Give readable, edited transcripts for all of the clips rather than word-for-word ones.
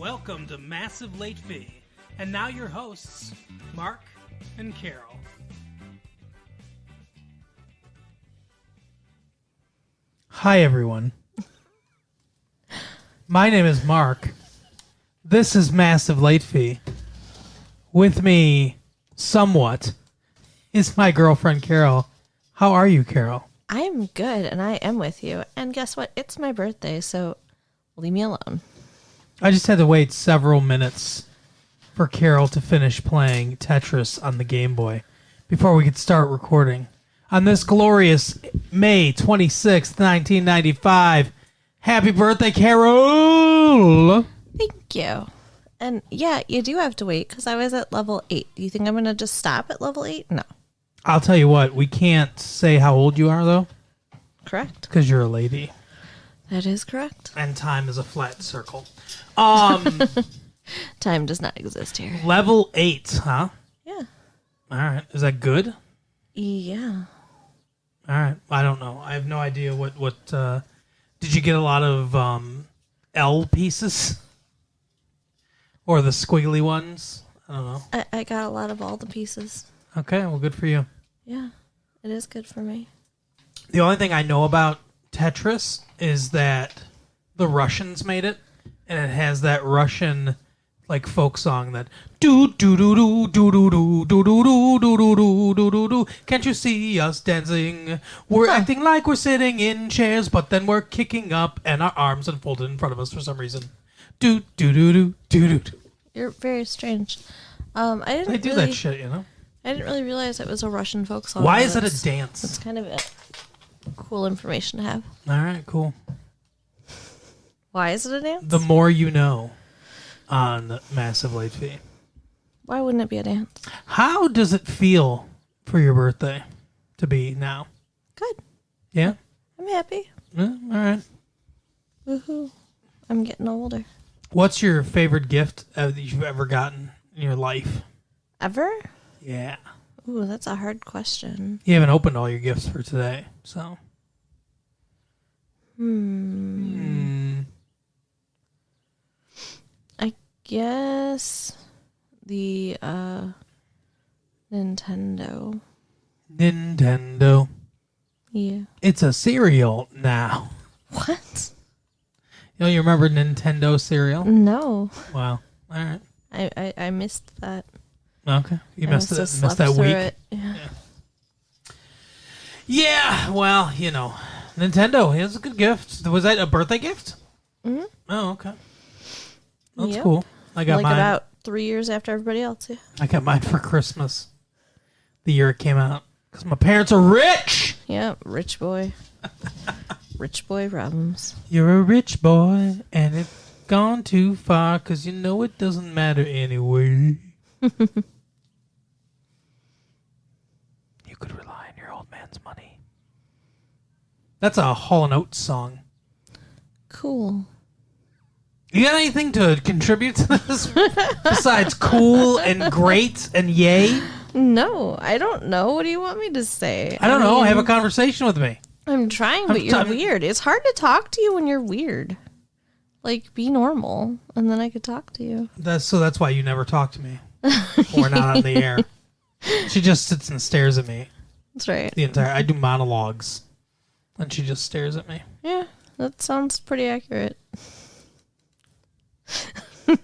Welcome to Massive Late Fee. And now your hosts, Mark and Carol. Hi, everyone. My name is Mark. This is Massive Late Fee. With me, somewhat, is my girlfriend, Carol. How are you, Carol? I am good, and I am with you. And guess what? It's my birthday, so leave me alone. I just had to wait several minutes for Carol to finish playing Tetris on the Game Boy before we could start recording. On this glorious May 26th, 1995, happy birthday, Carol! Thank you. And yeah, you do have to wait because I was at level 8. Do you think I'm going to just stop at level 8? No. I'll tell you what, we can't say how old you are, though. Correct. Because you're a lady. That is correct. And time is a flat circle. Time does not exist here. Level 8, huh? Yeah. All right. Is that good? Yeah. All right. I don't know. I have no idea what did you get a lot of L pieces? Or the squiggly ones? I don't know. I got a lot of all the pieces. Okay, well, good for you. Yeah, it is good for me. The only thing I know about Tetris is that the Russians made it, and it has that Russian like folk song that do do do do do do do do do do do do do do do. Can't you see us dancing? We're acting like we're sitting in chairs, but then we're kicking up, and our arms unfolded in front of us for some reason. Do do do do do do. You're very strange. They do that shit, you know. I didn't really realize it was a Russian folk song. Why is it a dance? It's kind of cool information to have. All right, cool. Why is it a dance? The more you know on Massive Late Fee. Why wouldn't it be a dance? How does it feel for your birthday to be now? Good. Yeah? I'm happy. Yeah, all right. Woohoo. I'm getting older. What's your favorite gift that you've ever gotten in your life? Ever? Yeah. Ooh, that's a hard question. You haven't opened all your gifts for today, so. I guess the Nintendo. Nintendo. Yeah. It's a cereal now. What? You know, you remember Nintendo cereal? No. Wow. All right. I missed that. Okay. You missed must that week. It. Yeah. Yeah, well, you know, Nintendo is a good gift. Was that a birthday gift? Mm-hmm. Oh, okay. That's Yep. cool. I got mine. About 3 years after everybody else. Yeah. I got mine for Christmas. The year it came out. Because my parents are rich! Yeah, rich boy. Rich boy problems. You're a rich boy, and it's gone too far, because you know it doesn't matter anyway. You could rely on your old man's money. That's a Hall & Oates song. Cool. You got anything to contribute to this besides cool and great and yay? No, I don't know. What do you want me to say? I don't know. Have a conversation with me. I'm trying, but you're weird. It's hard to talk to you when you're weird. Like, be normal, and then I could talk to you. That's why you never talk to me. We're not on the air. She just sits and stares at me. That's right. I do monologues, and she just stares at me. Yeah, that sounds pretty accurate. You're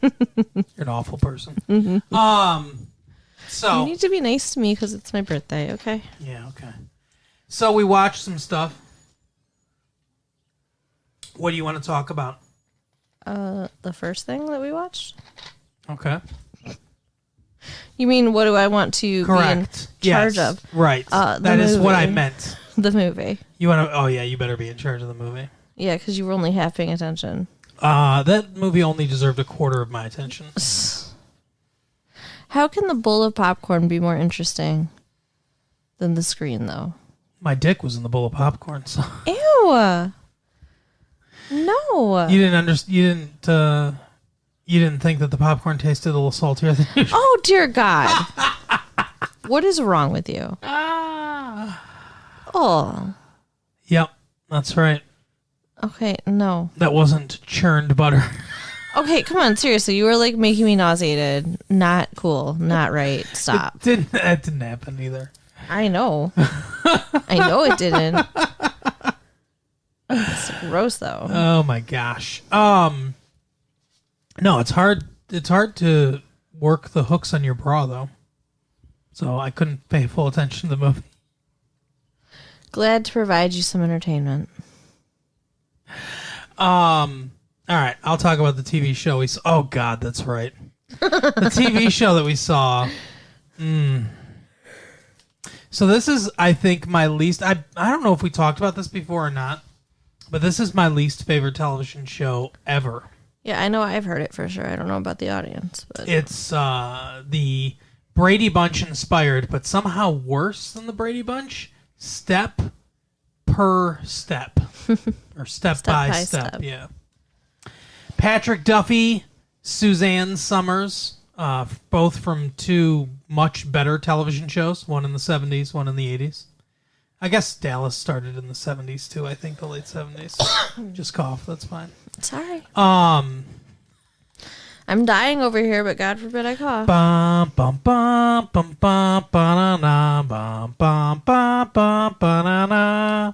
an awful person. Mm-hmm. So you need to be nice to me because it's my birthday, okay? Yeah, okay. So we watched some stuff. What do you want to talk about? The first thing that we watched? Okay. You mean what do I want to Correct. be in charge of? Right. That is what I meant. The movie. You want to? Oh yeah, you better be in charge of the movie. Yeah, because you were only half paying attention. That movie only deserved a quarter of my attention. How can the bowl of popcorn be more interesting than the screen, though? My dick was in the bowl of popcorn. So. Ew. No. You didn't think that the popcorn tasted a little saltier than usual? Oh, dear God. What is wrong with you? Oh. Yep, that's right. Okay, no. That wasn't churned butter. Okay, come on, seriously. You were like making me nauseated. Not cool. Not right. Stop. That didn't happen either. I know. I know it didn't. It's gross though. Oh my gosh. No, it's hard. It's hard to work the hooks on your bra though. So I couldn't pay full attention to the movie. Glad to provide you some entertainment. All right, I'll talk about the TV show we saw. Oh God, that's right. The TV show that we saw. So this is, I think, my least. I don't know if we talked about this before or not, but this is my least favorite television show ever. Yeah, I know. I've heard it for sure. I don't know about the audience, but It's the Brady Bunch inspired, but somehow worse than the Brady Bunch. Step per step, or step by step. Yeah. Patrick Duffy, Suzanne Summers, both from two much better television shows, one in the 70s, one in the 80s. I guess Dallas started in the 70s too, I think the late 70s. Just cough, that's fine. sorry. Um, I'm dying over here, but God forbid I cough. bum bum bum bum bum ba-na-na, bum bum bum bum ba-na-na.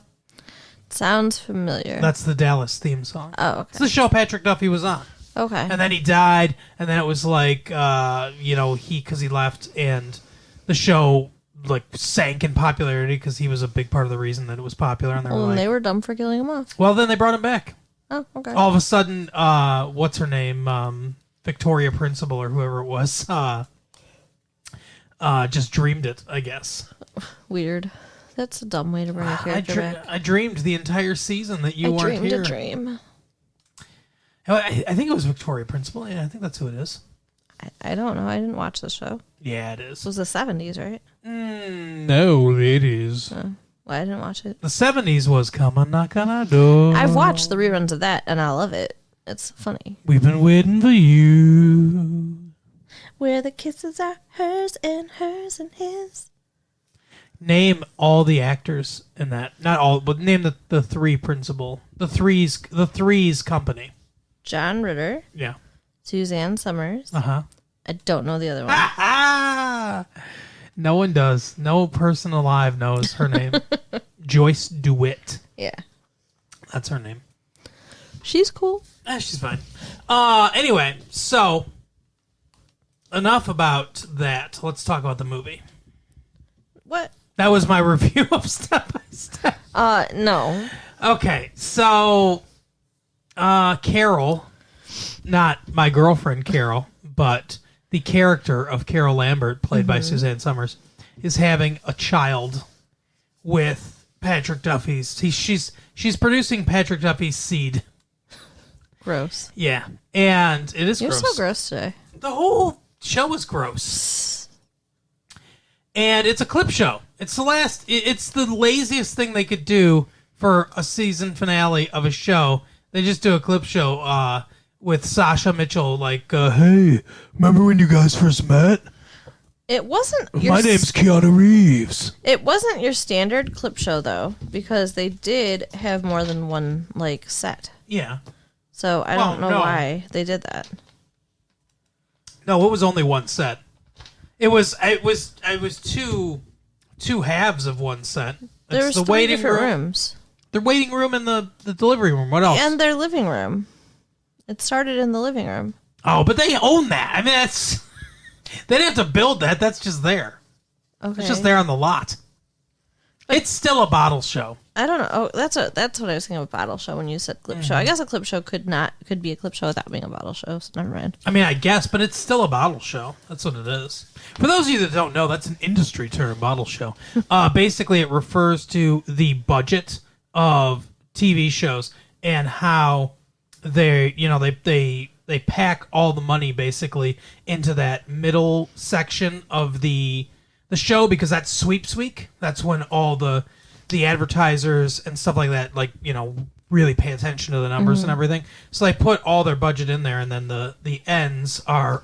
Sounds familiar. That's the Dallas theme song. Oh, It's okay. the show Patrick Duffy was on. Okay. And then he died, and then it was like, because he left, and the show like sank in popularity because he was a big part of the reason that it was popular. And they were Well, like, they were dumb for killing him off. well, then they brought him back. Oh, okay. All of a sudden, what's her name, Victoria Principal or whoever it was, just dreamed it, I guess. Weird. That's a dumb way to bring a character back. I dreamed the entire season that you I weren't dreamed here. a dream. I think it was Victoria Principal. Yeah, I think that's who it is. I don't know. I didn't watch the show. Yeah, it is. It was the 70s, right? No, it is. Well, I didn't watch it. The 70s was Come on, Knock on Our Door. I've watched the reruns of that, and I love it. It's funny. We've been waiting for you. Where the kisses are hers and his. Name all the actors in that. Not all, but name the three principal. The threes company. John Ritter, Yeah. Suzanne Summers. Uh-huh. I don't know the other one. Ah! No one does. No person alive knows her name. Joyce DeWitt. Yeah. That's her name. She's cool. She's fine. Anyway, so enough about that. Let's talk about the movie. What? That was my review of Step by Step. No. Okay, so Carol, not my girlfriend Carol, but the character of Carol Lambert, played by Suzanne Summers, is having a child with Patrick Duffy's. She's producing Patrick Duffy's seed. Gross. Yeah, and it is You're gross. so gross today. The whole show is gross. And it's a clip show. It's the laziest thing they could do for a season finale of a show. They just do a clip show with Sasha Mitchell, like, hey, remember when you guys first met? It wasn't. My name's Keanu Reeves. It wasn't your standard clip show though, because they did have more than one like set. Yeah. So I don't know why they did that. No, it was only one set. It was two halves of one set. There was the three waiting different room. rooms. The waiting room and the delivery room. What else? And their living room. It started in the living room. Oh, but they own that. I mean, that's they didn't have to build that. That's just there. Okay. It's just there on the lot. It's still a bottle show. I don't know. Oh, that's what I was thinking of a bottle show when you said clip show. I guess a clip show could be a clip show without being a bottle show. So never mind. I mean, I guess, but it's still a bottle show. That's what it is. For those of you that don't know, that's an industry term, bottle show. Basically, it refers to the budget of TV shows and how they pack all the money basically into that middle section of the show, because that's sweeps week. That's when all the advertisers and stuff like that, like, really pay attention to the numbers and everything. So they put all their budget in there, and then the ends are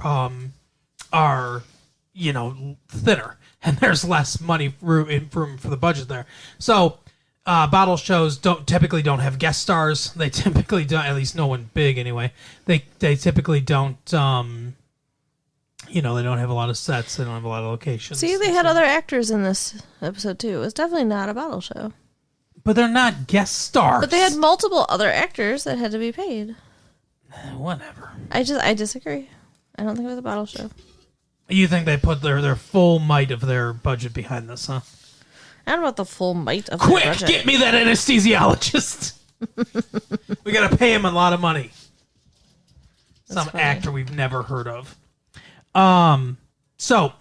thinner, and there's less money room for the budget there. So bottle shows typically don't have guest stars. They typically don't, at least no one big anyway. They typically don't. They don't have a lot of sets. They don't have a lot of locations. See, they had other actors in this episode too. It was definitely not a bottle show. But they're not guest stars. But they had multiple other actors that had to be paid. Whatever. I disagree. I don't think it was a bottle show. You think they put their full might of their budget behind this, huh? I don't know about the full might of Quick, their budget. get me that anesthesiologist. We gotta pay him a lot of money. Some funny. actor we've never heard of. So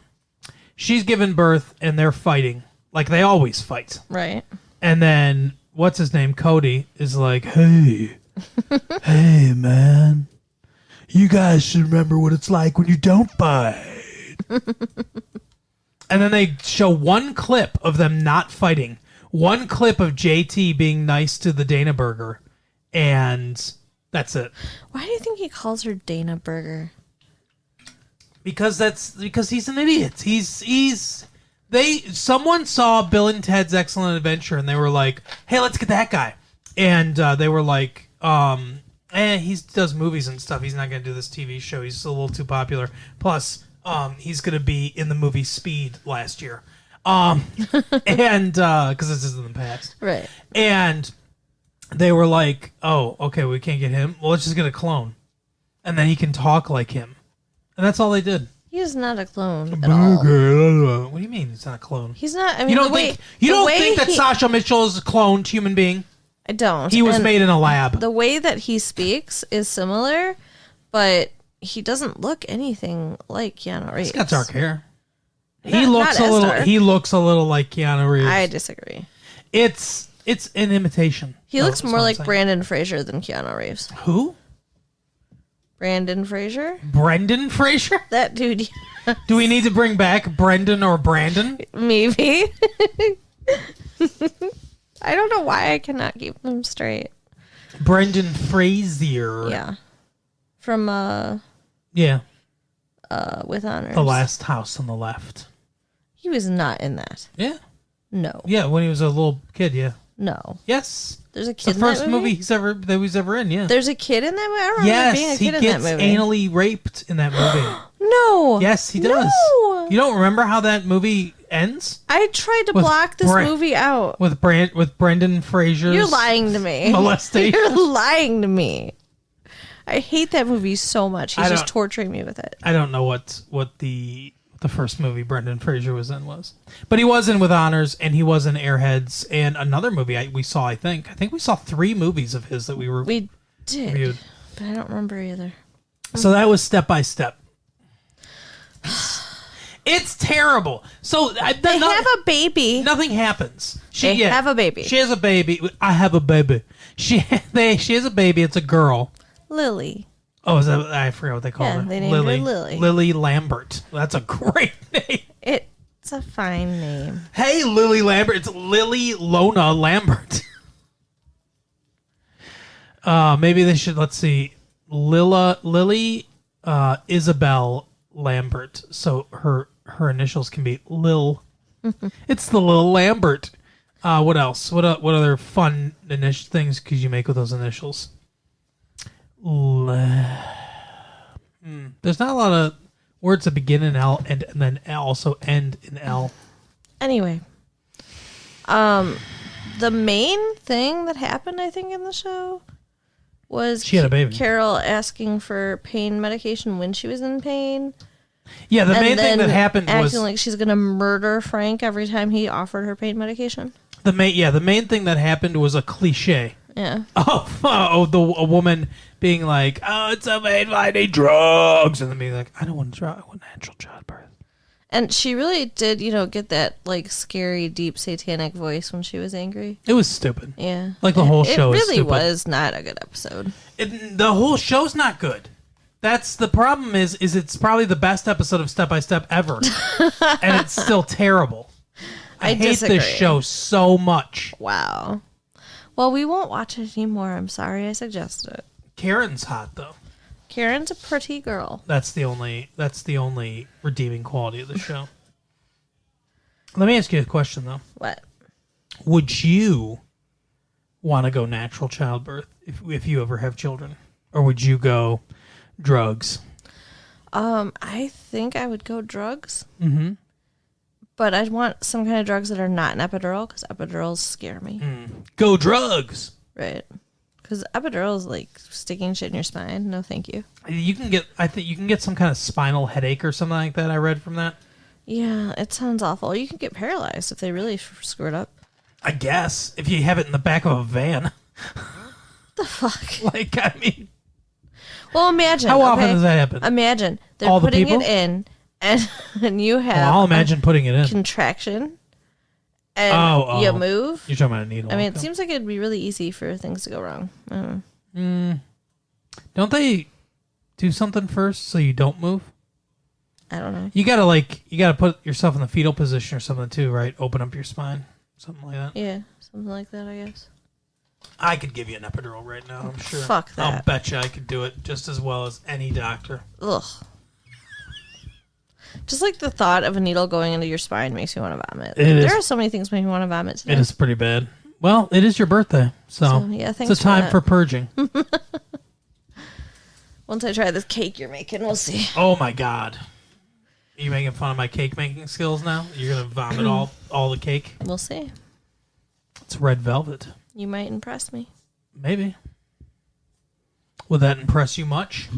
she's given birth and they're fighting like they always fight. Right. And then what's his name? Cody is like, hey, hey, man, you guys should remember what it's like when you don't fight. And then they show one clip of them not fighting, one clip of JT being nice to the Dana Burger, and that's it. Why do you think he calls her Dana Burger? Because he's an idiot. Someone saw Bill and Ted's Excellent Adventure and they were like, hey, let's get that guy. And they were like, he does movies and stuff. He's not going to do this TV show. He's a little too popular. Plus, he's going to be in the movie Speed last year. And because this is in the past. Right. And they were like, oh, okay, we can't get him. Well, let's just get a clone. And then he can talk like him. And that's all they did. He is not a clone at all. What do you mean he's not a clone? He's not. I mean, You don't think that Sasha Mitchell is a cloned human being? I don't. He was And made in a lab. the way that he speaks is similar, but he doesn't look anything like Keanu Reeves. He's got dark hair. Not He looks a little like Keanu Reeves. I disagree. It's an imitation. He looks more like Brandon. Brandon Fraser than Keanu Reeves. Who? Brandon Fraser? Brendan Fraser? That dude. Do we need to bring back Brendan or Brandon? Maybe. I don't know why I cannot keep them straight. Brendan Fraser. Yeah. From Yeah. With Honors. The Last House on the Left. He was not in that. Yeah. No. Yeah, when he was a little kid, yeah. No. Yes. There's a It's kid the first in that movie? that he was ever in, yeah. There's a kid in that movie? I don't remember being a Yes, he kid in gets that movie. anally raped in that movie. No. Yes, he does. No. You don't remember how that movie ends? I tried to With block this movie out. With Brendan Fraser's You're lying to me. molestation. You're lying to me. I hate that movie so much. He's I just don't- torturing me with it. I don't know what the first movie Brendan Fraser was in was. But he was in With Honors, and he was in Airheads, and another movie we saw, I think we saw 3 movies of his that we did, reviewed. but I don't remember either. So that was Step by Step. It's terrible. So They have a baby. nothing happens. They have a baby. She has a baby. I have a baby. She has a baby. It's a girl. Lily. Oh, is that? I forgot what they call her. they named her Lily. Lily Lambert. That's a great name. It's a fine name. Hey, Lily Lambert. It's Lily Lona Lambert. Maybe they should. Let's see. Lily Isabel Lambert. So her initials can be Lil. It's the Lil Lambert. What else? What other fun things could you make with those initials? There's not a lot of words that begin in L and then also end in L. Anyway, the main thing that happened, I think, in the show was She had a baby. Carol asking for pain medication when she was in pain. Yeah, the and main thing then that happened acting was like she's gonna murder Frank every time he offered her pain medication. the main thing that happened was a cliche. Yeah. A woman being like, "Oh, it's so bad, I need drugs," and then being like, "I don't want drugs. I want natural childbirth." And she really did, get that like scary, deep, satanic voice when she was angry. It was stupid. Yeah. Like the whole show It is really stupid. was not a good episode. The whole show's not good. That's the problem. Is it's probably the best episode of Step by Step ever, and it's still terrible. I hate disagree. this show so much. Wow. Well, we won't watch it anymore. I'm sorry I suggested it. Karen's hot though. Karen's a pretty girl. That's the only redeeming quality of the show. Let me ask you a question though. What? Would you want to go natural childbirth if you ever have children? Or would you go drugs? I think I would go drugs. Mm-hmm. But I'd want some kind of drugs that are not an epidural because epidurals scare me. Go drugs. Right. Because epidural is like sticking shit in your spine. No, thank you. I think you can get some kind of spinal headache or something like that. I read from that. Yeah, it sounds awful. You can get paralyzed if they really screw it up. I guess if you have it in the back of a van. The fuck? Like, I mean, well, imagine. How often does that happen? Imagine they're All the putting people? it in, and you have. Well, I'll imagine putting it in. Contraction. And you move. You're talking about a needle. I mean, it seems like it'd be really easy for things to go wrong. I don't know. Don't they do something first so you don't move? I don't know. You gotta put yourself in the fetal position or something too, right? Open up your spine, something like that. Yeah, something like that, I guess. I could give you an epidural right now. I'm sure. Fuck that. I'll bet you I could do it just as well as any doctor. Ugh. Just like the thought of a needle going into your spine makes me want to vomit. There are so many things make me want to vomit today. It is pretty bad. Well, it is your birthday, so yeah, it's a time for purging. Once I try this cake you're making, we'll see. Oh my God. Are you making fun of my cake making skills now? You're going to vomit all the cake? We'll see. It's red velvet. You might impress me. Maybe. Would that impress you much?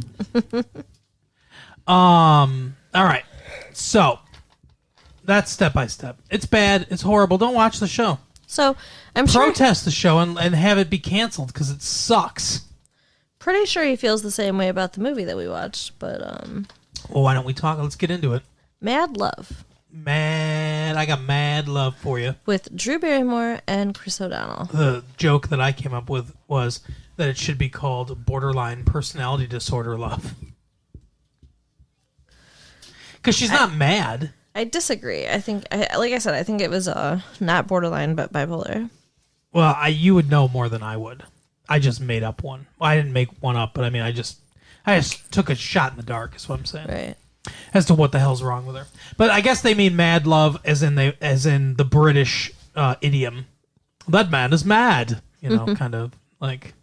All right. So, that's step by step. It's bad. It's horrible. Don't watch the show. So, I'm sure... Protest the show and have it be canceled because it sucks. Pretty sure he feels the same way about the movie that we watched, but... Well, why don't we talk? Let's get into it. Mad Love. I got mad love for you. With Drew Barrymore and Chris O'Donnell. The joke that I came up with was that it should be called borderline personality disorder love. Because she's not mad. I disagree. I think, like I said, I think it was not borderline, but bipolar. Well, you would know more than I would. I just made up one. Well, I didn't make one up, but I mean, I just took a shot in the dark, is what I'm saying. Right. As to what the hell's wrong with her. But I guess they mean mad love as in the British idiom. That man is mad. You know, kind of like...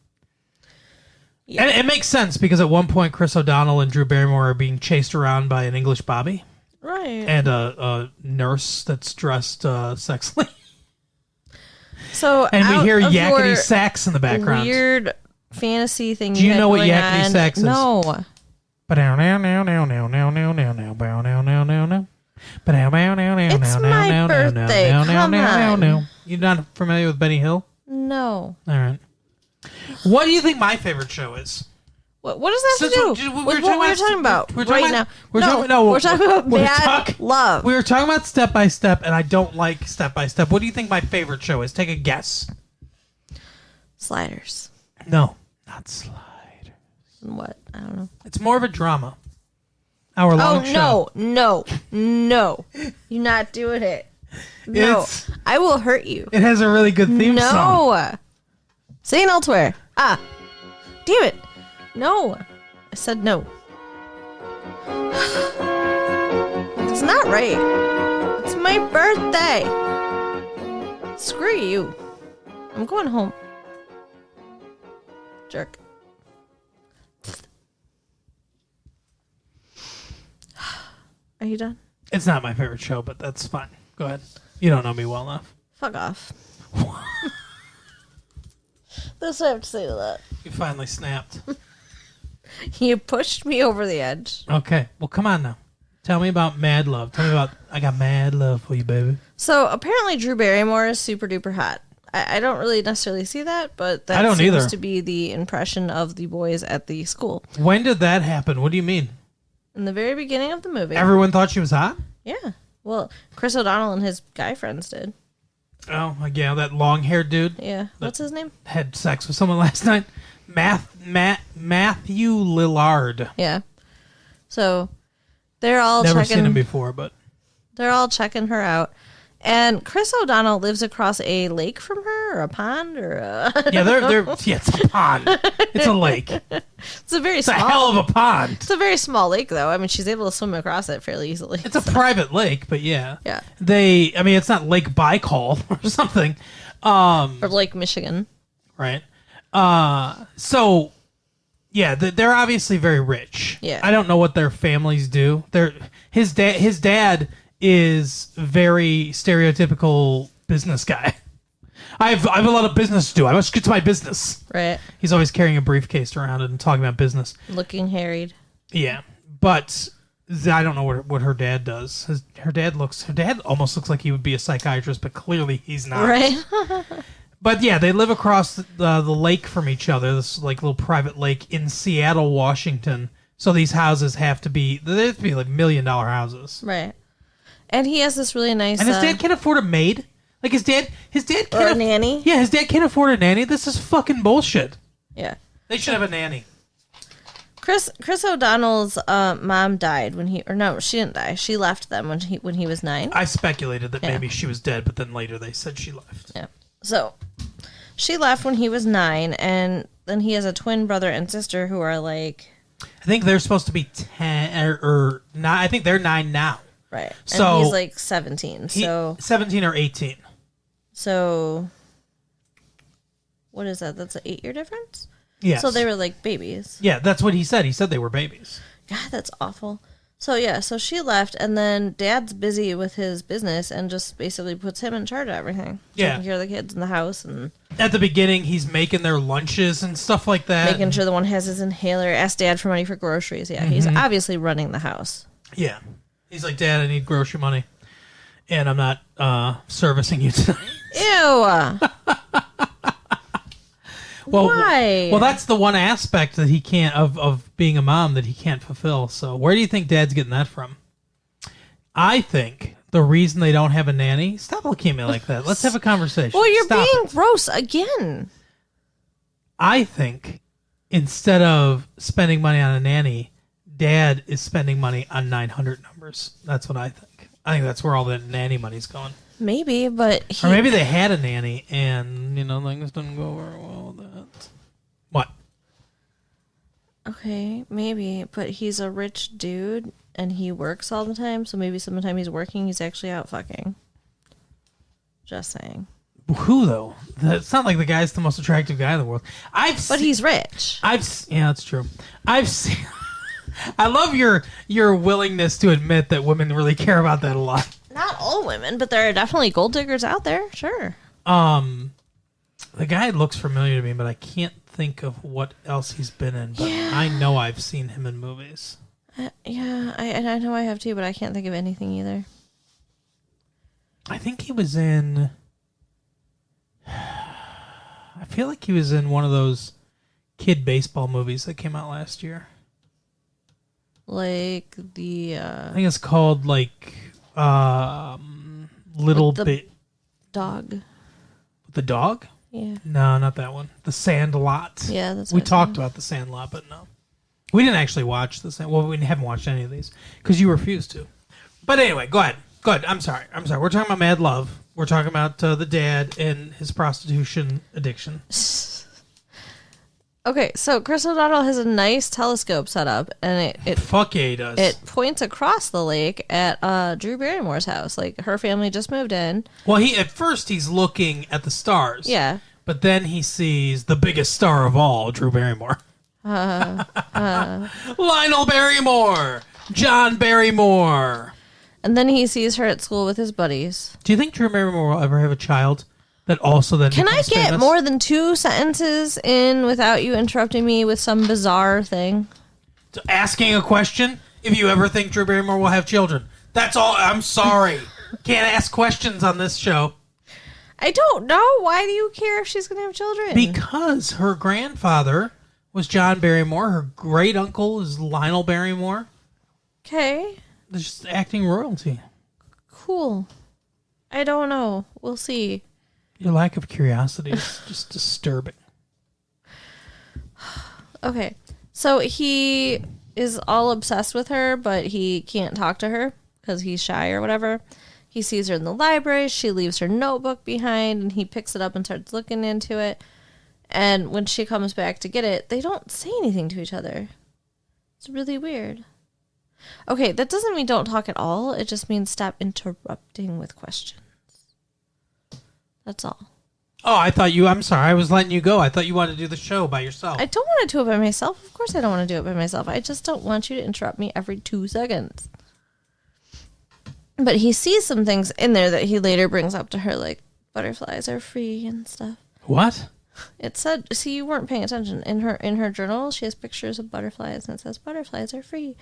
Yeah. And it makes sense because at one point Chris O'Donnell and Drew Barrymore are being chased around by an English bobby. Right. And a nurse that's dressed sexily. So and we hear yakety sax in the background. Weird fantasy thing. Do you know what yakety sax is? No. It's my birthday. Come on. You're not familiar with Benny Hill? No. All right. What do you think my favorite show is? What does that have to do with what we're talking about right now? We're talking about Mad Love. We were talking about Step by Step, and I don't like Step by Step. What do you think my favorite show is? Take a guess. Sliders. No, not Sliders. What? I don't know. It's more of a drama. Hour-long show. No. You're not doing it. No. I will hurt you. It has a really good theme song. No. Sing elsewhere. Damn it. No. I said no. It's not right. It's my birthday. Screw you. I'm going home. Jerk. Are you done? It's not my favorite show, but that's fine. Go ahead. You don't know me well enough. Fuck off. That's what I have to say to that. You finally snapped. You pushed me over the edge. Okay. Well, come on now. Tell me about Mad Love. Tell me about... I got mad love for you, baby. So, apparently Drew Barrymore is super duper hot. I don't really necessarily see that, but that seems either. to be the impression of the boys at the school. When did that happen? What do you mean? In the very beginning of the movie. Everyone thought she was hot? Yeah. Well, Chris O'Donnell and his guy friends did. Oh, yeah, that long-haired dude. Yeah. What's his name? Had sex with someone last night. Matthew Lillard. Yeah. So, they're all Never checking... seen him before, but... They're all checking her out. And Chris O'Donnell lives across a lake from her, or a pond, or a... Yeah, it's a pond. It's a lake. It's a very small... It's a hell of a pond. It's a very small lake, though. I mean, she's able to swim across it fairly easily. It's a private lake, but yeah. Yeah. It's not Lake Baikal or something. Or Lake Michigan. right? So yeah, they're obviously very rich. Yeah. I don't know what their families do. His dad is very stereotypical business guy. I have a lot of business to do. I must get to my business. Right. He's always carrying a briefcase around and talking about business. Looking harried. Yeah, but I don't know what her dad does. Her dad almost looks like he would be a psychiatrist, but clearly he's not. Right. But yeah, they live across the lake from each other. This like little private lake in Seattle, Washington. So these houses they have to be like $1 million houses. Right. And he has this really nice. And his dad can't afford a maid. Like his dad can't or a nanny. Yeah, his dad can't afford a nanny. This is fucking bullshit. Yeah. They should have a nanny. Chris O'Donnell's mom died she didn't die. She left them when he was 9. I speculated that maybe she was dead, but then later they said she left. Yeah. So she left when he was 9, and then he has a twin brother and sister who are like. I think they're supposed to be 10 or 9. I think they're 9 now. Right. So and he's like 17. So 17 or 18. So what is that? That's an 8-year difference? Yes. So they were like babies. Yeah, that's what he said. He said they were babies. God, that's awful. So yeah, so she left, and then Dad's busy with his business and just basically puts him in charge of everything. Yeah. Taking care of the kids in the house and at the beginning, he's making their lunches and stuff like that. making sure the one has his inhaler, ask Dad for money for groceries. Yeah, he's obviously running the house. Yeah. He's like, Dad, I need grocery money. And I'm not servicing you tonight. Ew. Well, why? Well, that's the one aspect that he can't of being a mom that he can't fulfill. So where do you think Dad's getting that from? I think the reason they don't have a nanny. Stop looking at me like that. Let's have a conversation. Well, you're Stop being it. gross again. I think instead of spending money on a nanny, Dad is spending money on 900 numbers. That's what I think. I think that's where all the nanny money's going. Maybe, but Or maybe they had a nanny and, things didn't go very well with that. What? Okay, maybe, but he's a rich dude and he works all the time, so maybe sometime he's working, he's actually out fucking. Just saying. Who, though? It's not like the guy's the most attractive guy in the world. But he's rich. Yeah, that's true. I've seen... I love your willingness to admit that women really care about that a lot. Not all women, but there are definitely gold diggers out there. Sure. The guy looks familiar to me, but I can't think of what else he's been in. But yeah. I know I've seen him in movies. Yeah, I know I have too, but I can't think of anything either. I think he was in... I feel like he was in one of those kid baseball movies that came out last year. Like the... I think it's called, Little Bit... Dog. The dog? Yeah. No, not that one. The Sandlot. Yeah, that's we talked about The Sandlot, but no. We didn't actually watch The Sandlot. Well, we haven't watched any of these because you refused to. But anyway, go ahead. Go ahead. I'm sorry. We're talking about Mad Love. We're talking about the dad and his prostitution addiction. Okay, so Chris O'Donnell has a nice telescope set up, and it fuck yeah, he does. It points across the lake at Drew Barrymore's house. Like, her family just moved in. Well, at first he's looking at the stars. Yeah. But then he sees the biggest star of all, Drew Barrymore. Lionel Barrymore! John Barrymore! And then he sees her at school with his buddies. Do you think Drew Barrymore will ever have a child that also then Can I becomes get famous? more than 2 sentences in without you interrupting me with some bizarre thing? Asking a question? If you ever think Drew Barrymore will have children. That's all. I'm sorry. Can't ask questions on this show. I don't know. Why do you care if she's going to have children? Because her grandfather was John Barrymore. Her great uncle is Lionel Barrymore. Okay. They're just acting royalty. Cool. I don't know. We'll see. Your lack of curiosity is just disturbing. Okay. So he is all obsessed with her, but he can't talk to her because he's shy or whatever. He sees her in the library. She leaves her notebook behind, and he picks it up and starts looking into it. And when she comes back to get it, they don't say anything to each other. It's really weird. Okay, that doesn't mean don't talk at all. It just means stop interrupting with questions. That's all. Oh, I'm sorry. I was letting you go. I thought you wanted to do the show by yourself. I don't want to do it by myself. Of course I don't want to do it by myself. I just don't want you to interrupt me every 2 seconds. But he sees some things in there that he later brings up to her, like butterflies are free and stuff. What? It said, see, you weren't paying attention. In her journal, she has pictures of butterflies, and it says butterflies are free.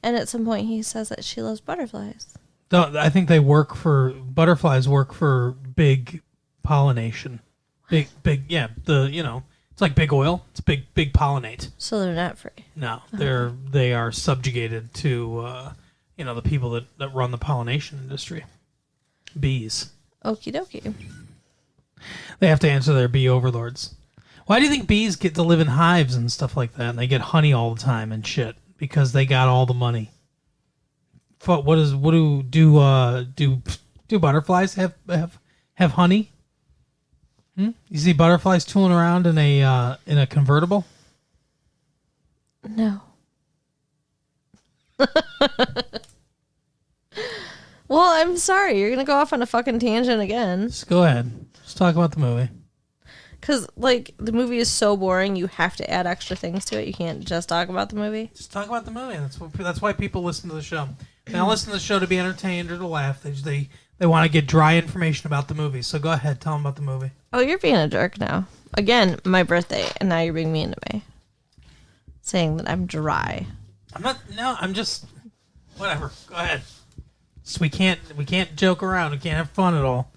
And at some point, he says that she loves butterflies. I think butterflies work for big pollination. Big, yeah. It's like big oil. It's big pollinate. So they're not free. No, they are subjugated to, the people that run the pollination industry. Bees. Okie dokie. They have to answer their bee overlords. Why do you think bees get to live in hives and stuff like that? And they get honey all the time and shit because they got all the money. Do butterflies have honey? You see butterflies tooling around in a convertible? No. Well, I'm sorry. You're gonna go off on a fucking tangent again. Just go ahead. Let's talk about the movie. Because, the movie is so boring, you have to add extra things to it. You can't just talk about the movie. Just talk about the movie. That's why people listen to the show. They don't listen to the show to be entertained or to laugh. They want to get dry information about the movie. So go ahead. Tell them about the movie. Oh, you're being a jerk now. Again, my birthday, and now you're being mean to me. Saying that I'm dry. I'm not. No, I'm just... Whatever. Go ahead. So we can't joke around. We can't have fun at all.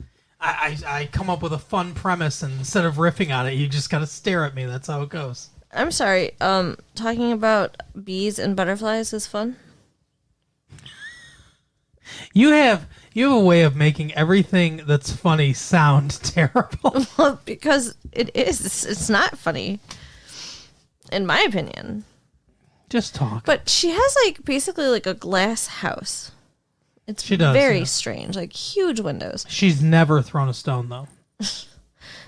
I come up with a fun premise, and instead of riffing on it, you just got to stare at me. That's how it goes. I'm sorry. Talking about bees and butterflies is fun. You have a way of making everything that's funny sound terrible. Well, because it is. It's not funny, in my opinion. Just talk. But she has basically a glass house. She does, very strange, huge windows. She's never thrown a stone though.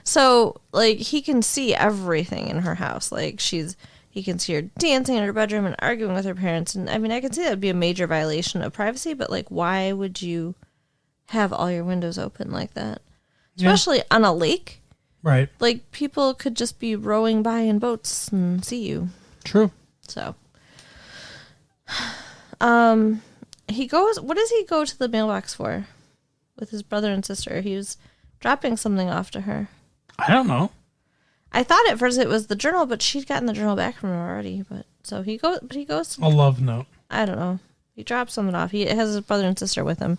So he can see everything in her house. He can see her dancing in her bedroom and arguing with her parents. And I mean, I can see that would be a major violation of privacy. But why would you have all your windows open like that? Especially on a lake. Right. People could just be rowing by in boats and see you. True. So, what does he go to the mailbox for with his brother and sister? He was dropping something off to her. I don't know. I thought at first it was the journal, but she'd gotten the journal back from him already. He goes. A love note. I don't know. He drops something off. He has his brother and sister with him.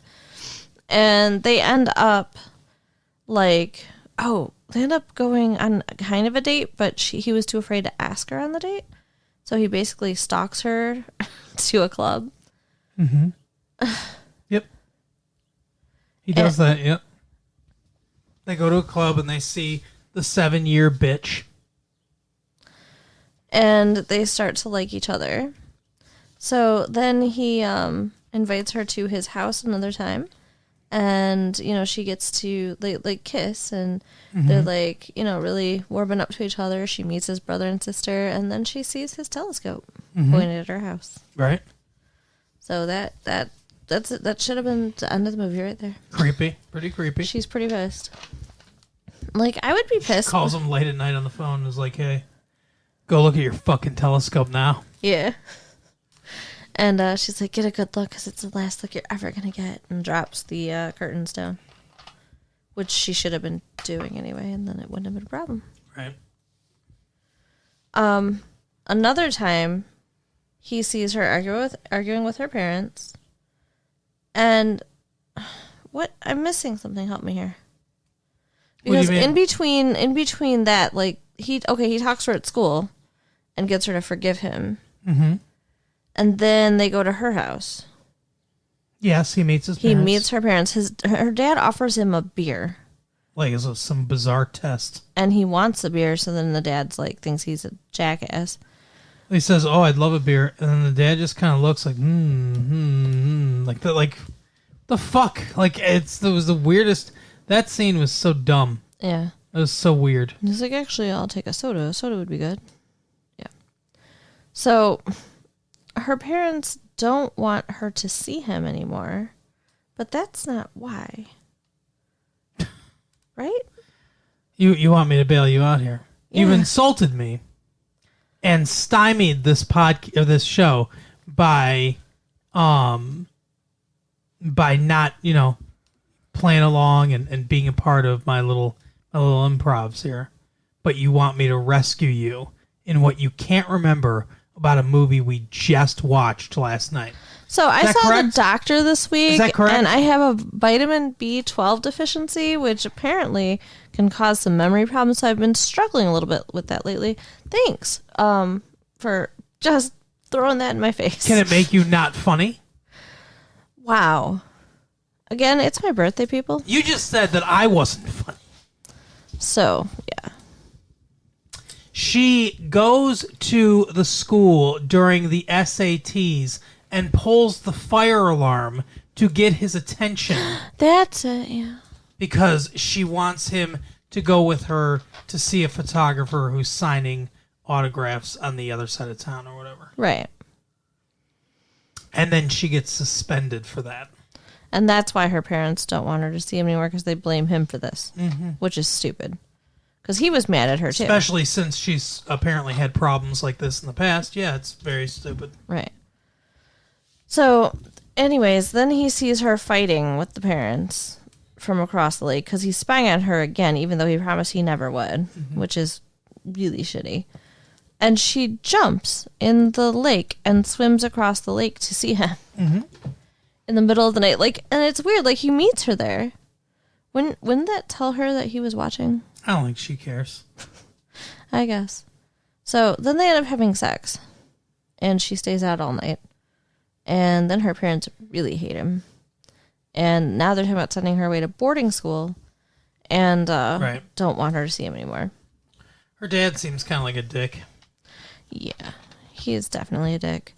And they end up they end up going on kind of a date, but he was too afraid to ask her on the date. So he basically stalks her to a club. Mm-hmm. Yep. He does that, yep. They go to a club and they see the 7-year bitch. And they start to like each other. So then he invites her to his house another time. And, she gets to, kiss. And they're, really warming up to each other. She meets his brother and sister. And then she sees his telescope pointed at her house. Right. So that should have been the end of the movie right there. Creepy. Pretty creepy. She's pretty pissed. I would be pissed. She calls him late at night on the phone and is like, hey, go look at your fucking telescope now. Yeah. And she's like, get a good look because it's the last look you're ever going to get. And drops the curtains down. Which she should have been doing anyway, and then it wouldn't have been a problem. Right. Another time, he sees her arguing with her parents. And what? I'm missing something. Help me here. Because in between that, he talks to her at school and gets her to forgive him. Mm-hmm. And then they go to her house. Yes, he meets his parents. He meets her parents. Her dad offers him a beer. It's some bizarre test. And he wants a beer, so then the dad's thinks he's a jackass. He says, oh, I'd love a beer. And then the dad just kind of looks like, like that, the fuck? It was the weirdest. That scene was so dumb. Yeah. It was so weird. He's like, actually, I'll take a soda. A soda would be good. Yeah. So, her parents don't want her to see him anymore, but that's not why. Right? You want me to bail you out here? Yeah. You've insulted me and stymied this this show by not, playing along and being a part of my little improvs here. But you want me to rescue you in what you can't remember about a movie we just watched last night. So I saw correct? the doctor this week, Is that correct? and I have a vitamin B12 deficiency, which apparently can cause some memory problems. So I've been struggling a little bit with that lately. Thanks for just throwing that in my face. Can it make you not funny? Wow. Again, it's my birthday, people. You just said that I wasn't funny. So, yeah. She goes to the school during the SATs and pulls the fire alarm to get his attention That's it, yeah. because she wants him to go with her to see a photographer who's signing autographs on the other side of town or whatever. Right. And then she gets suspended for that. And that's why her parents don't want her to see him anymore, because they blame him for this, which is stupid. Because he was mad at her, too. Especially since she's apparently had problems like this in the past. Yeah, it's very stupid. Right. So, anyways, then he sees her fighting with the parents from across the lake because he's spying on her again, even though he promised he never would, which is really shitty. And she jumps in the lake and swims across the lake to see him in the middle of the night. And it's weird. He meets her there. Wouldn't that tell her that he was watching? I don't think she cares. I guess. So then they end up having sex, and she stays out all night. And then her parents really hate him. And now they're talking about sending her away to boarding school and don't want her to see him anymore. Her dad seems kind of like a dick. Yeah, he is definitely a dick.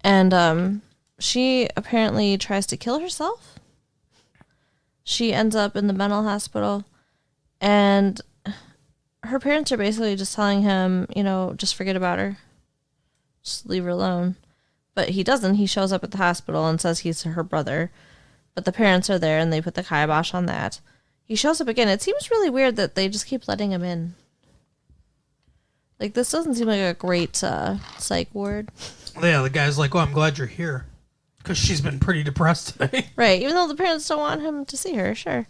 And she apparently tries to kill herself. She ends up in the mental hospital. And her parents are basically just telling him, just forget about her. Just leave her alone. But he doesn't. He shows up at the hospital and says he's her brother. But the parents are there and they put the kibosh on that. He shows up again. It seems really weird that they just keep letting him in. This doesn't seem like a great psych ward. Yeah, the guy's like, I'm glad you're here. Because she's been pretty depressed today. Right, even though the parents don't want him to see her, sure.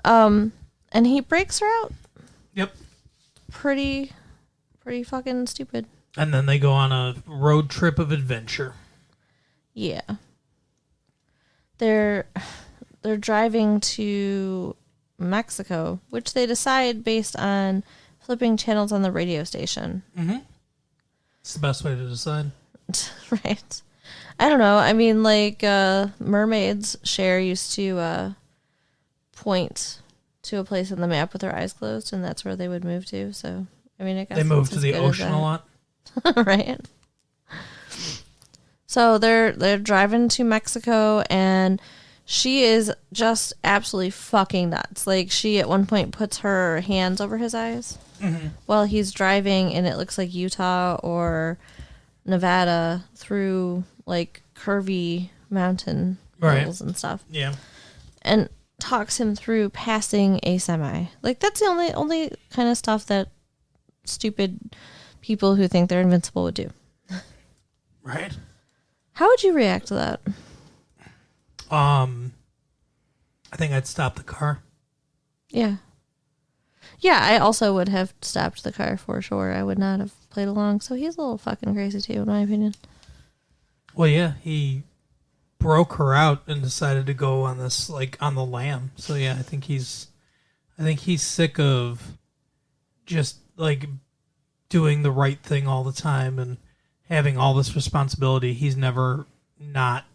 And he breaks her out. Yep. Pretty fucking stupid. And then they go on a road trip of adventure. Yeah. They're driving to Mexico, which they decide based on flipping channels on the radio station. Mm-hmm. It's the best way to decide. Right. I don't know. I mean, mermaids, Cher used to point to a place on the map with her eyes closed, and that's where they would move to. So, I mean, I guess they move to the ocean a lot. Right. So they're driving to Mexico, and she is just absolutely fucking nuts. She at one point puts her hands over his eyes while he's driving, and it looks like Utah or Nevada through curvy mountain hills and stuff. Yeah. And talks him through passing a semi. That's the only kind of stuff that stupid people who think they're invincible would do. Right. How would you react to that? I think I'd stop the car. Yeah. Yeah, I also would have stopped the car for sure. I would not have played along. So he's a little fucking crazy too, in my opinion. Well, yeah, he broke her out and decided to go on this, on the lam. So yeah, I think he's sick of just doing the right thing all the time and having all this responsibility. He's never not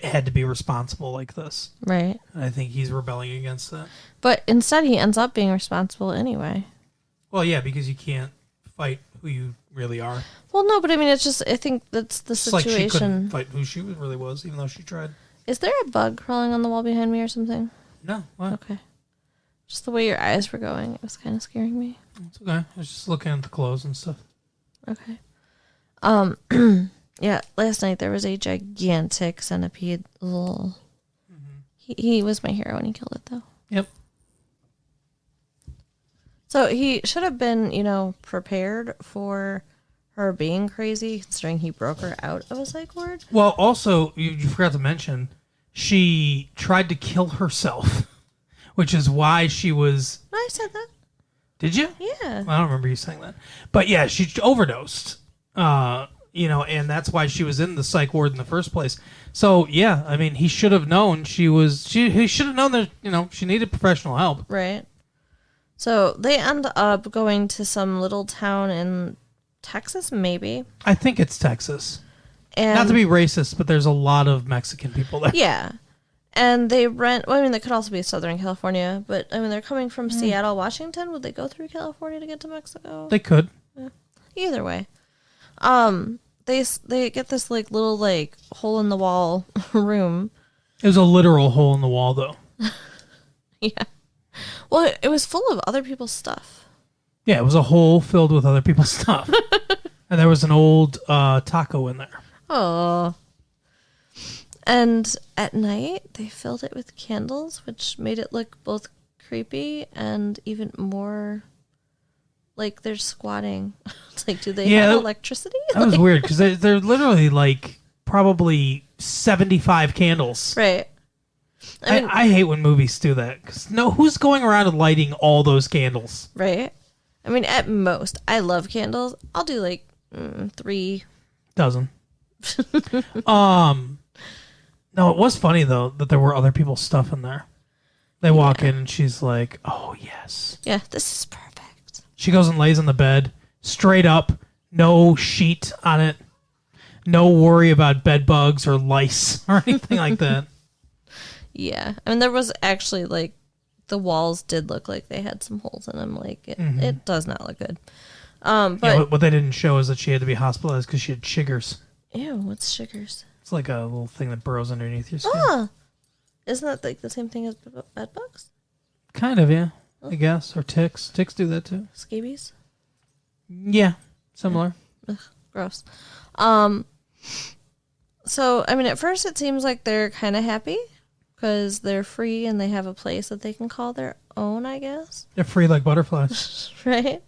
had to be responsible like this. Right. And I think he's rebelling against that. But instead he ends up being responsible anyway. Well, yeah, because you can't fight who you really are. Well, no, but I mean, it's just, I think that's the situation. It's like she couldn't fight who she really was, even though she tried. Is there a bug crawling on the wall behind me or something? No. What? Okay. Just the way your eyes were going, it was kind of scaring me. It's okay. I was just looking at the clothes and stuff. Okay. Yeah, last night there was a gigantic centipede. He was my hero when he killed it, though. Yep. So he should have been, prepared for her being crazy, considering he broke her out of a psych ward. Well, also, you forgot to mention, she tried to kill herself, which is why she was... I said that. Did you? Yeah. I don't remember you saying that. But yeah, she overdosed, and that's why she was in the psych ward in the first place. So, yeah, I mean, he should have known he should have known that, she needed professional help. Right. So they end up going to some little town in Texas, maybe. I think it's Texas. And not to be racist, but there's a lot of Mexican people there. Yeah. And they rent, they could also be Southern California, but, they're coming from Seattle, Washington. Would they go through California to get to Mexico? They could. Yeah. Either way. They get this, little, hole in the wall room. It was a literal hole in the wall, though. Yeah. Well, it was full of other people's stuff. Yeah, it was a hole filled with other people's stuff. And there was an old taco in there. Oh. And at night, they filled it with candles, which made it look both creepy and even more like they're squatting. It's like, do they have electricity? That was weird, because they're literally, probably 75 candles. Right. I hate when movies do that, because who's going around and lighting all those candles? Right. At most, I love candles. I'll do, 3. Dozen. No, it was funny, though, that there were other people's stuff in there. They walk in, and she's like, oh, yes. Yeah, this is perfect. She goes and lays on the bed, straight up, no sheet on it, no worry about bed bugs or lice or anything like that. Yeah. There was actually, the walls did look like they had some holes in them. It does not look good. But what they didn't show is that she had to be hospitalized because she had chiggers. Ew, what's sugars? It's like a little thing that burrows underneath your skin. Ah! Isn't that, the same thing as bed bugs? Kind of, yeah. I guess. Or ticks. Ticks do that, too. Scabies? Yeah. Similar. Ugh, gross. So, at first it seems like they're kind of happy because they're free and they have a place that they can call their own, I guess. They're free like butterflies. Right?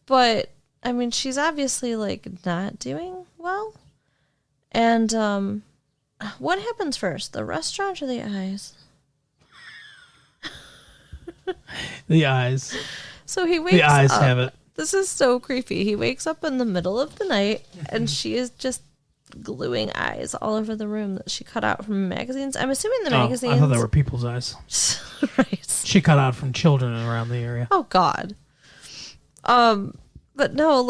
But, she's obviously, not doing well. And, what happens first? The restaurant or the eyes? The eyes. So he wakes up. The eyes have it. This is so creepy. He wakes up in the middle of the night, and she is just gluing eyes all over the room that she cut out from magazines. I'm assuming the magazines... I thought they were people's eyes. Right. She cut out from children around the area. Oh, God. But no,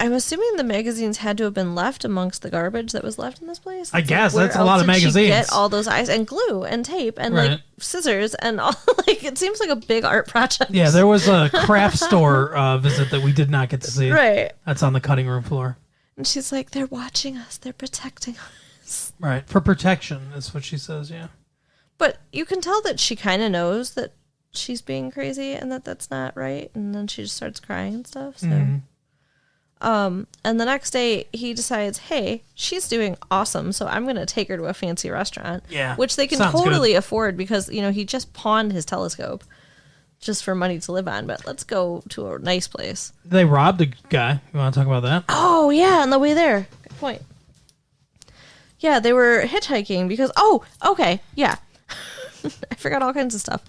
I'm assuming the magazines had to have been left amongst the garbage that was left in this place. I guess where that's a lot of else did magazines. She get all those eyes and glue and tape and scissors and all. It seems like a big art project. Yeah, there was a craft store visit that we did not get to see. Right. That's on the cutting room floor. And she's like, they're watching us. They're protecting us. Right. For protection is what she says, yeah. But you can tell that she kind of knows that she's being crazy and that that's not right. And then she just starts crying and stuff. So, and the next day he decides, hey, she's doing awesome. So I'm going to take her to a fancy restaurant. Yeah. Which they can totally afford because, he just pawned his telescope just for money to live on. But let's go to a nice place. They robbed a guy. You want to talk about that? Oh, yeah. On the way there. Good point. Yeah, they were hitchhiking because, okay. Yeah. I forgot all kinds of stuff.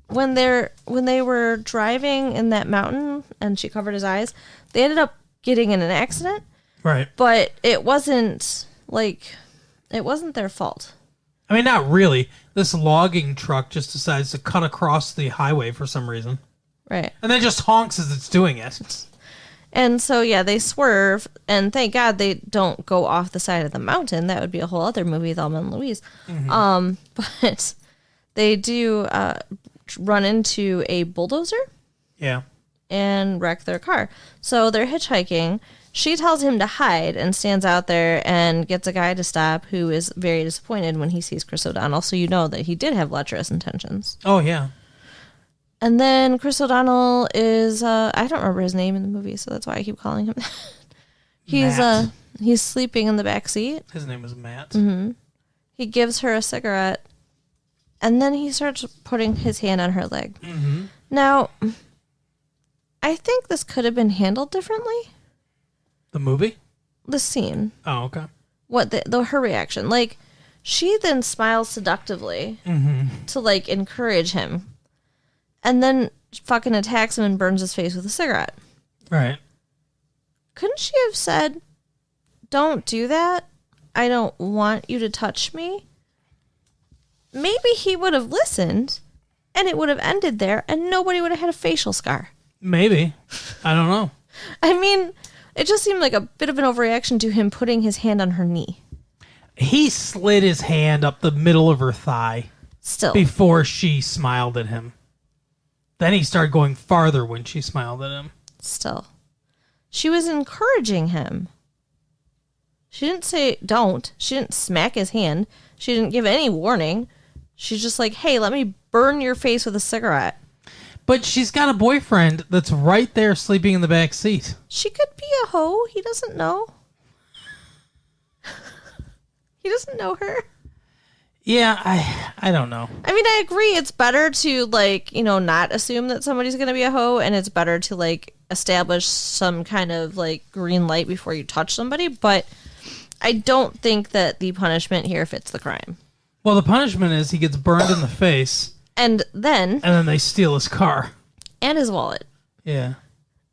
When they were driving in that mountain and she covered his eyes, they ended up getting in an accident. Right. But it wasn't their fault. Not really. This logging truck just decides to cut across the highway for some reason. Right. And then just honks as it's doing it. And so, yeah, they swerve, and thank God they don't go off the side of the mountain. That would be a whole other movie, Thelma and Louise. But they do run into a bulldozer. Yeah. And wreck their car. So they're hitchhiking. She tells him to hide and stands out there and gets a guy to stop who is very disappointed when he sees Chris O'Donnell. So you know that he did have lecherous intentions. Oh, yeah. And then Chris O'Donnell is, I don't remember his name in the movie, so that's why I keep calling him that. He's sleeping in the back seat. His name is Matt. Mm-hmm. He gives her a cigarette, and then he starts putting his hand on her leg. Mm-hmm. Now, I think this could have been handled differently. The movie? The scene. Oh, okay. What her reaction. Like, she then smiles seductively to, like, encourage him. And then fucking attacks him and burns his face with a cigarette. Right. Couldn't she have said, don't do that? I don't want you to touch me. Maybe he would have listened and it would have ended there and nobody would have had a facial scar. Maybe. I don't know. I mean, it just seemed like a bit of an overreaction to him putting his hand on her knee. He slid his hand up the middle of her thigh. Still. Before she smiled at him. Then he started going farther when she smiled at him. Still. She was encouraging him. She didn't say don't. She didn't smack his hand. She didn't give any warning. She's just like, hey, let me burn your face with a cigarette. But she's got a boyfriend that's right there sleeping in the back seat. She could be a hoe. He doesn't know. He doesn't know her. Yeah, I don't know. I mean, I agree. It's better to, like, you know, not assume that somebody's going to be a hoe, and it's better to, like, establish some kind of, like, green light before you touch somebody, but I don't think that the punishment here fits the crime. Well, the punishment is he gets burned in the face. And then they steal his car. And his wallet. Yeah.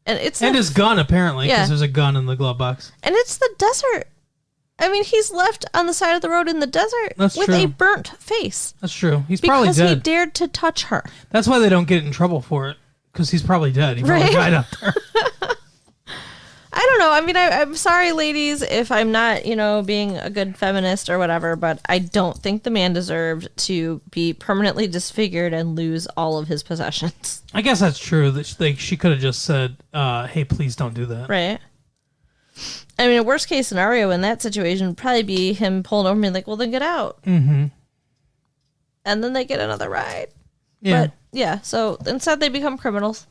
And his gun, apparently, because Yeah. there's a gun in the glove box. And it's the desert. I mean, he's left on the side of the road in the desert That's with true. a burnt face. That's true. He's probably Because dead. he dared to touch her. That's why they don't get in trouble for it. Because he's probably dead. He probably Right? died out there. I don't know. I mean, I'm sorry, ladies, if I'm not, you know, being a good feminist or whatever, but I don't think the man deserved to be permanently disfigured and lose all of his possessions. I guess that's true. That she could have just said, hey, please don't do that. Right. I mean, a worst case scenario in that situation would probably be him pulling over and being like, well, then get out. Mm-hmm. And then they get another ride. Yeah. But, yeah, so instead they become criminals.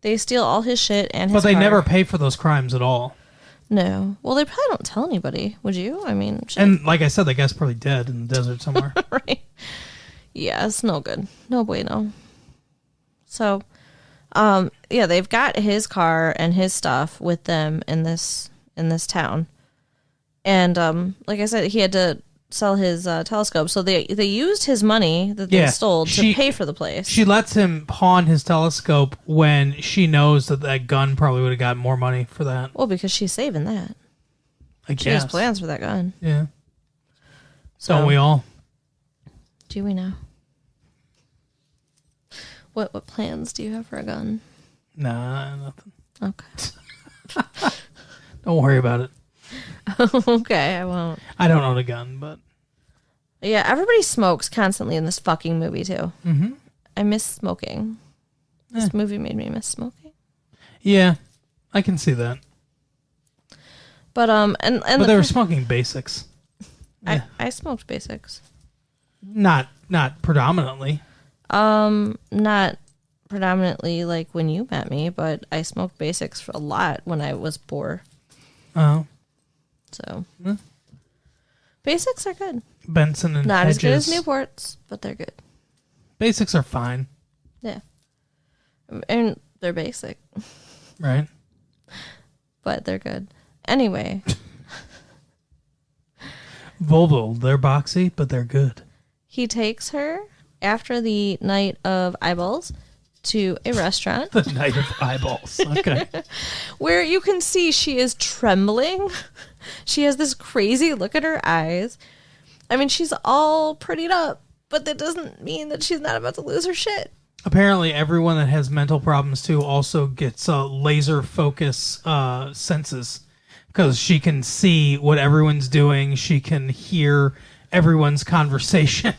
They steal all his shit and his But they car. never pay for those crimes at all. No. Well, they probably don't tell anybody, would you? I mean, shit. And like I said, that guy's probably dead in the desert somewhere. Right. Yeah, it's no good. No bueno. So, yeah, they've got his car and his stuff with them in this town. And like I said, he had to sell his telescope. So they used his money that they stole to pay for the place. She lets him pawn his telescope when she knows that gun probably would have got more money for that. Well, because she's saving that. I She has guess. plans for that gun. Yeah. So, Don't we all? Do we now? What plans do you have for a gun? Nah, nothing. Okay. Don't worry about it. Okay, I won't. I don't own a gun, but... Yeah, everybody smokes constantly in this fucking movie, too. Mm-hmm. I miss smoking. This movie made me miss smoking. Yeah, I can see that. But, But they were smoking basics. I smoked basics. Not predominantly. Not predominantly like when you met me, but I smoked basics for a lot when I was poor. Oh. So, basics are good. Benson and Not Hedges. as good as Newports, but they're good. Basics are fine. Yeah. And they're basic, Right? but they're good. Anyway, Volvo, they're boxy, but they're good. he takes her after the night of eyeballs to a restaurant The night of eyeballs. Okay. where you can see she is trembling. She has this crazy look in her eyes. I mean, she's all prettied up, but that doesn't mean that she's not about to lose her shit. Apparently, everyone that has mental problems too also gets laser focus senses because she can see what everyone's doing. She can hear everyone's conversation.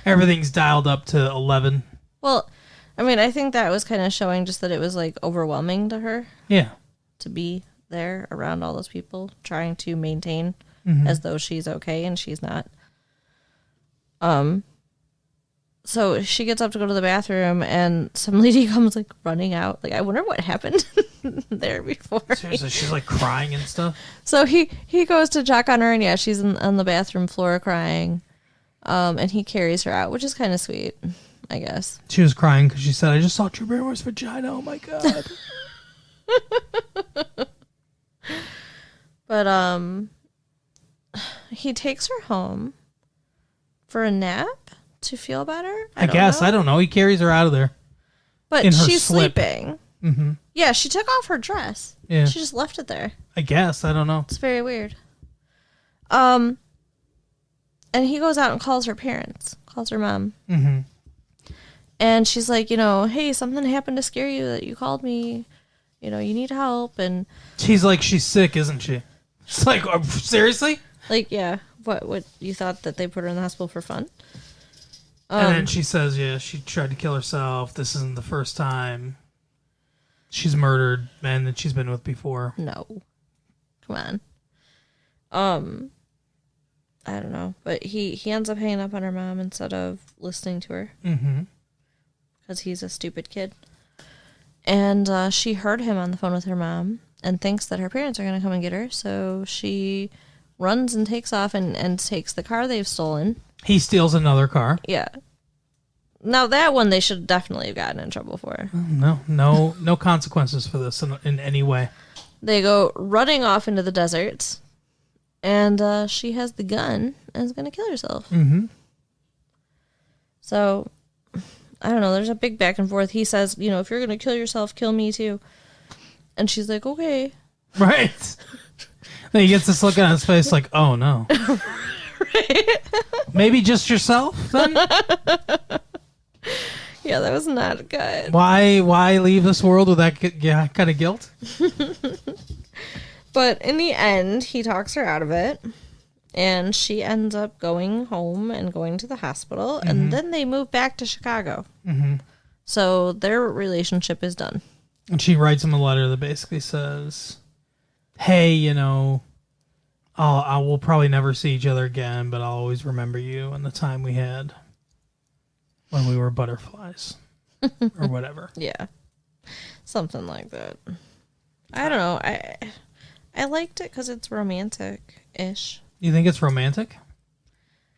Everything's dialed up to 11. Well, I mean, I think that was kind of showing just that it was like overwhelming to her Yeah. to be there around all those people trying to maintain as though she's okay and she's not. So she gets up to go to the bathroom and some lady comes like running out. Like, I wonder what happened there before. Seriously, she's like crying and stuff. So he goes to check on her and she's on the bathroom floor crying. And he carries her out, which is kind of sweet. I guess. She was crying because she said, I just saw Drew Barrymore's vagina. Oh, my God. But he takes her home for a nap to feel better. I guess. Know. I don't know. He carries her out of there. But in her she's slip. sleeping. Mm-hmm. Yeah, she took off her dress. Yeah. She just left it there. I guess. I don't know. It's very weird. And he goes out and calls her parents. Calls her mom. Mm-hmm. And she's like, hey, something happened to scare you that you called me. You need help. And she's like, she's sick, isn't she? It's like, seriously? like, yeah. What you thought that they put her in the hospital for fun? And then she says, yeah, she tried to kill herself. This isn't the first time. She's murdered men that she's been with before. No. Come on. I don't know. But he ends up hanging up on her mom instead of listening to her. Mm-hmm. Because he's a stupid kid. And she heard him on the phone with her mom and thinks that her parents are going to come and get her. So she runs and takes off and takes the car they've stolen. He steals another car. Yeah. Now that one they should definitely have gotten in trouble for. No consequences for this in any way. They go running off into the desert, and she has the gun and is going to kill herself. Mm-hmm. So, I don't know. There's a big back and forth. He says, if you're going to kill yourself, kill me too. And she's like, okay. Right. Then he gets this look on his face like, oh no. Right. Maybe just yourself then? Yeah, that was not good. Why leave this world with that kind of guilt? But in the end, he talks her out of it. And she ends up going home and going to the hospital. Mm-hmm. And then they move back to Chicago. Mm-hmm. So their relationship is done. And she writes him a letter that basically says, hey, I will probably never see each other again, but I'll always remember you and the time we had when we were butterflies or whatever. Yeah. Something like that. I don't know. I liked it because it's romantic-ish. You think it's romantic?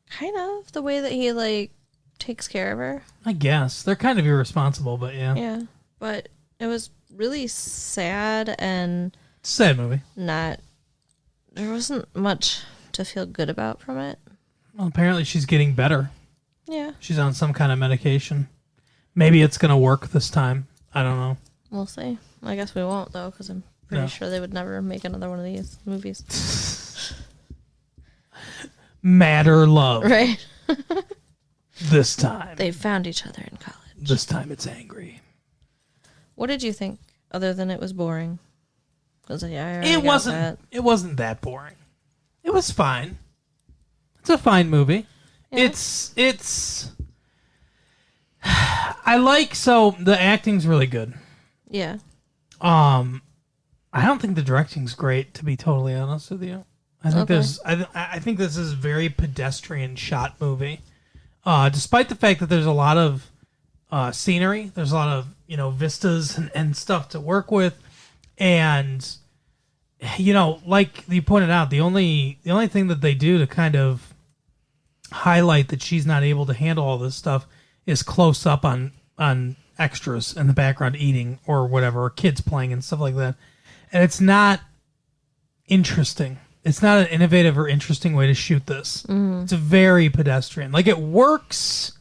Kind of. The way that he, takes care of her. I guess. They're kind of irresponsible, but yeah. Yeah. But it was really sad and... Sad movie. There wasn't much to feel good about from it. Well, apparently she's getting better. Yeah. She's on some kind of medication. Maybe it's going to work this time. I don't know. We'll see. I guess we won't, though, because I'm pretty sure they would never make another one of these movies. Mad or Love. Right. This time. They found each other in college. This time it's angry. What did you think, other than it was boring? It wasn't that boring. It was fine. It's a fine movie. Yeah. It's the acting's really good. Yeah. I don't think the directing's great, to be totally honest with you. I think I think this is a very pedestrian shot movie. Despite the fact that there's a lot of scenery, there's a lot of vistas and stuff to work with. And, like you pointed out, the only thing that they do to kind of highlight that she's not able to handle all this stuff is close up on extras in the background eating or whatever, or kids playing and stuff like that. And it's not interesting. It's not an innovative or interesting way to shoot this. Mm-hmm. It's a very pedestrian. It works,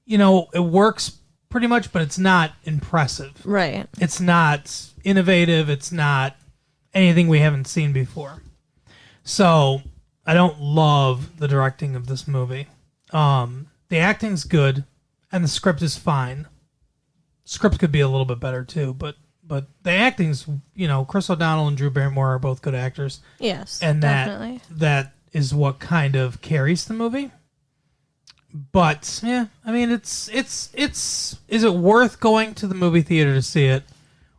it works pretty much, but it's not impressive. Right. It's not innovative. It's not anything we haven't seen before. So I don't love the directing of this movie. The acting's good, and the script is fine. Script could be a little bit better too, but the acting's, Chris O'Donnell and Drew Barrymore are both good actors. Yes, and definitely. that is what kind of carries the movie. But yeah, I mean, it's is it worth going to the movie theater to see it,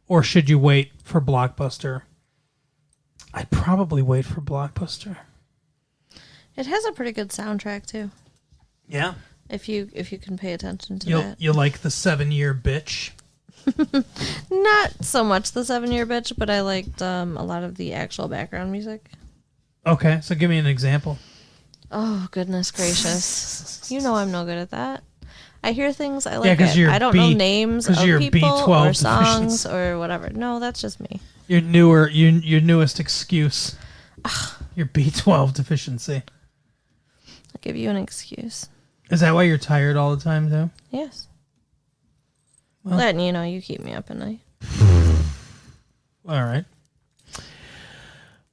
or should you wait for Blockbuster? I'd probably wait for Blockbuster. It has a pretty good soundtrack too. Yeah. If you can pay attention to that. You like the 7-Year Bitch? Not so much the 7-Year Bitch, but I liked a lot of the actual background music. Okay, so give me an example. Oh, goodness gracious. You know I'm no good at that. I hear things, I like 'cause it. you're I don't know names of you're people B12 or songs deficiency. or whatever. No, that's just me. Your newest excuse. Your B12 deficiency. I'll give you an excuse. Is that why you're tired all the time, too? Yes. Well. Letting you know you keep me up at night. All right.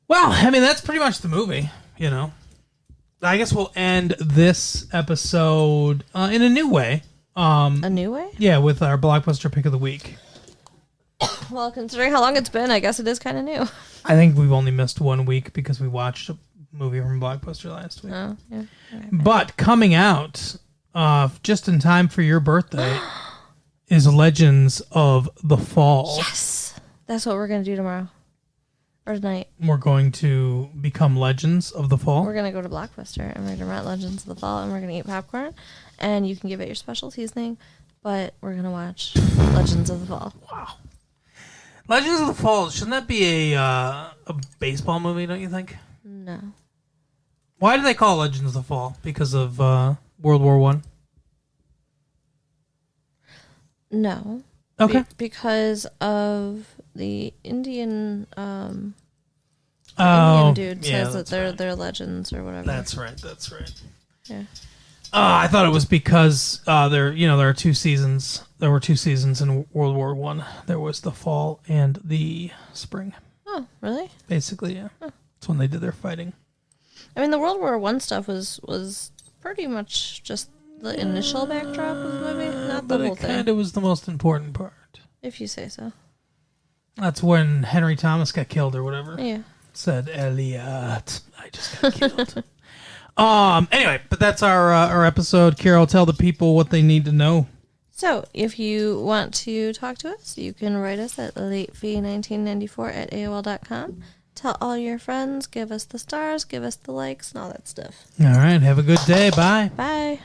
Well, I mean, that's pretty much the movie, you know. I guess we'll end this episode in a new way. A new way? Yeah, with our Blockbuster Pick of the Week. Well, considering how long it's been, I guess it is kind of new. I think we've only missed 1 week because we watched a movie from Blockbuster last week. Oh, yeah. Okay. But coming out just in time for your birthday is Legends of the Fall. Yes. That's what we're going to do tomorrow. Or tonight. We're going to become Legends of the Fall. We're going to go to Blockbuster and we're going to rent Legends of the Fall and we're going to eat popcorn. And you can give it your special seasoning, but we're going to watch Legends of the Fall. Wow. Legends of the Fall, shouldn't that be a baseball movie, don't you think? No. Why do they call it Legends of the Fall? Because of World War One? No. Okay. Because of the Indian Indian dude says that they're legends or whatever. That's right. Yeah. I thought it was because there are 2 seasons. There were 2 seasons in World War One. There was the fall and the spring. Oh, really? Basically, yeah. Huh. That's when they did their fighting. I mean, the World War One stuff was pretty much just the initial backdrop of the movie, not the whole thing. Kind of was the most important part. If you say so. That's when Henry Thomas got killed or whatever. Yeah. Said Elliot, I just got killed. Anyway, but that's our episode. Carol, tell the people what they need to know. So, if you want to talk to us, you can write us at latefee1994@aol.com. Tell all your friends, give us the stars, give us the likes, and all that stuff. All right, have a good day. Bye. Bye.